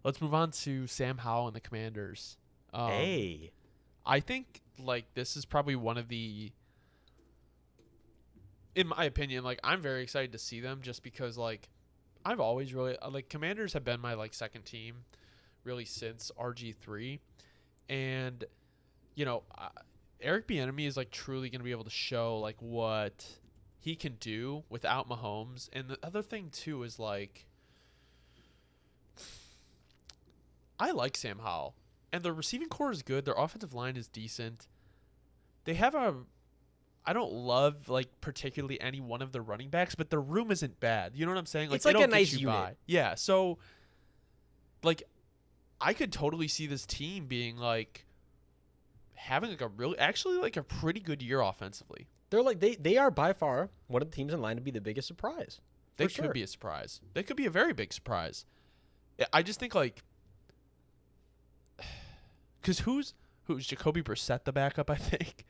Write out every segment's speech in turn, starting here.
let's move on to Sam Howell and the Commanders. Hey. I think like this is probably one of the, in my opinion, like I'm very excited to see them just because like I've always really like Commanders have been my like second team really since RG3, and you know Eric Bieniemy is like truly going to be able to show like what he can do without Mahomes. And the other thing too is like I like Sam Howell, and their receiving core is good. Their offensive line is decent. They have I don't love like particularly any one of the running backs, but their room isn't bad. You know what I'm saying? It's like they a don't get nice you unit. by. Yeah. So like I could totally see this team being like having like a really actually like a pretty good year offensively. They're like they are by far one of the teams in line to be the biggest surprise. They could be a surprise. They could be a very big surprise. I just think like because who's Jacoby Brissett the backup? I think.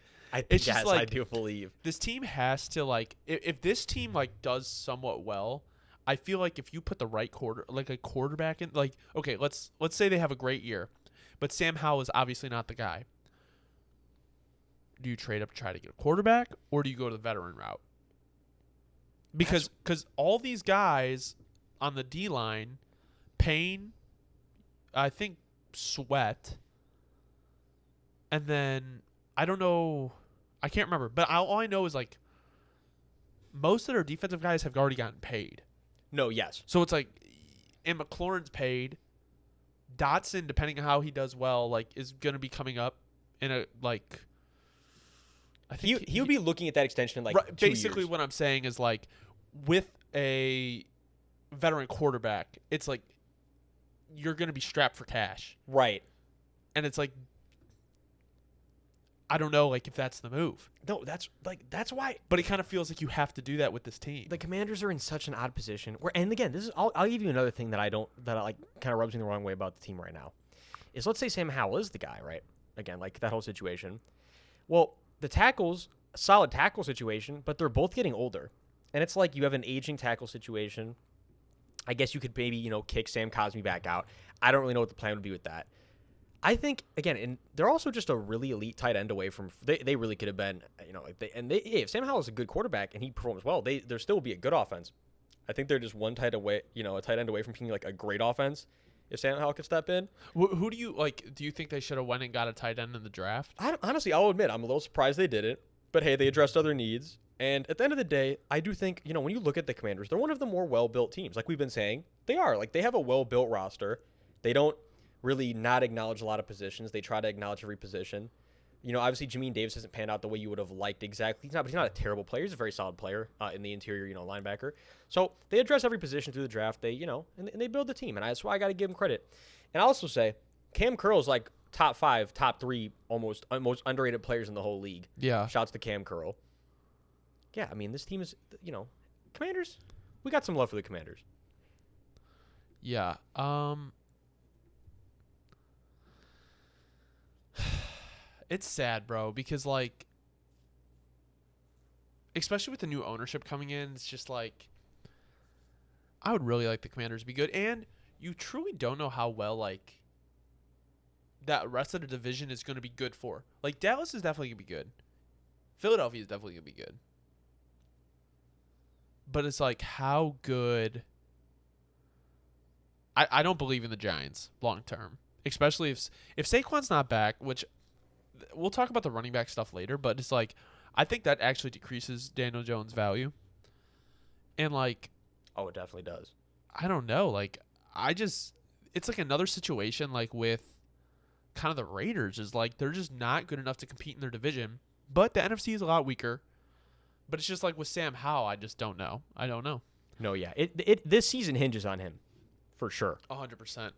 It's just like, I do believe this team has to like if this team like does somewhat well, I feel like if you put the right quarterback in, like okay, let's say they have a great year, but Sam Howell is obviously not the guy. Do you trade up to try to get a quarterback, or do you go to the veteran route? Because all these guys on the D line, Payne, I think Sweat, and then I don't know, I can't remember, but all I know is like most of their defensive guys have already gotten paid. No, yes. So it's like, and McLaurin's paid. Dotson, depending on how he does well, like is going to be coming up in a like. I think he would be looking at that extension in like right, 2 basically years. What I'm saying is like with a veteran quarterback, it's like you're going to be strapped for cash. Right. And it's like I don't know like if that's the move. No, that's why. But it kind of feels like you have to do that with this team. The Commanders are in such an odd position. And again, this is I'll give you another thing that I like kind of rubs me the wrong way about the team right now. Is let's say Sam Howell is the guy, right? Again, like that whole situation. Well, the tackles, a solid tackle situation, but they're both getting older. And it's like you have an aging tackle situation. I guess you could maybe, kick Sam Cosmi back out. I don't really know what the plan would be with that. I think, again, and they're also just a really elite tight end away from, they really could have been, if Sam Howell is a good quarterback and he performs well, there still will be a good offense. I think they're just one tight end away from being like a great offense. If Sam Howell could step in. Who do you like? Do you think they should have went and got a tight end in the draft? Honestly, I'll admit I'm a little surprised they didn't. But hey, they addressed other needs. And at the end of the day, I do think, when you look at the Commanders, they're one of the more well-built teams. Like we've been saying, they are. Like they have a well-built roster. They don't really not acknowledge a lot of positions. They try to acknowledge every position. Obviously Jamin Davis hasn't panned out the way you would have liked exactly. But he's not a terrible player. He's a very solid player in the interior, linebacker. So they address every position through the draft. They, and they build the team. And that's why I got to give them credit. And I'll also say Cam Curl's like top 5, top 3, almost most underrated players in the whole league. Yeah. Shouts to Cam Curl. Yeah, I mean, this team is, Commanders, we got some love for the Commanders. Yeah. It's sad, bro, because like especially with the new ownership coming in, it's just like I would really like the Commanders to be good, and you truly don't know how well like that rest of the division is going to be good for. Like Dallas is definitely going to be good. Philadelphia is definitely going to be good. But it's like how good I don't believe in the Giants long term, especially if Saquon's not back, which we'll talk about the running back stuff later, but it's like I think that actually decreases Daniel Jones' value. And like oh, it definitely does. I don't know, like it's like another situation like with kind of the Raiders is like they're just not good enough to compete in their division, but the NFC is a lot weaker. But it's just like with Sam Howell, I just don't know. I don't know. No, yeah. This season hinges on him. For sure. 100%.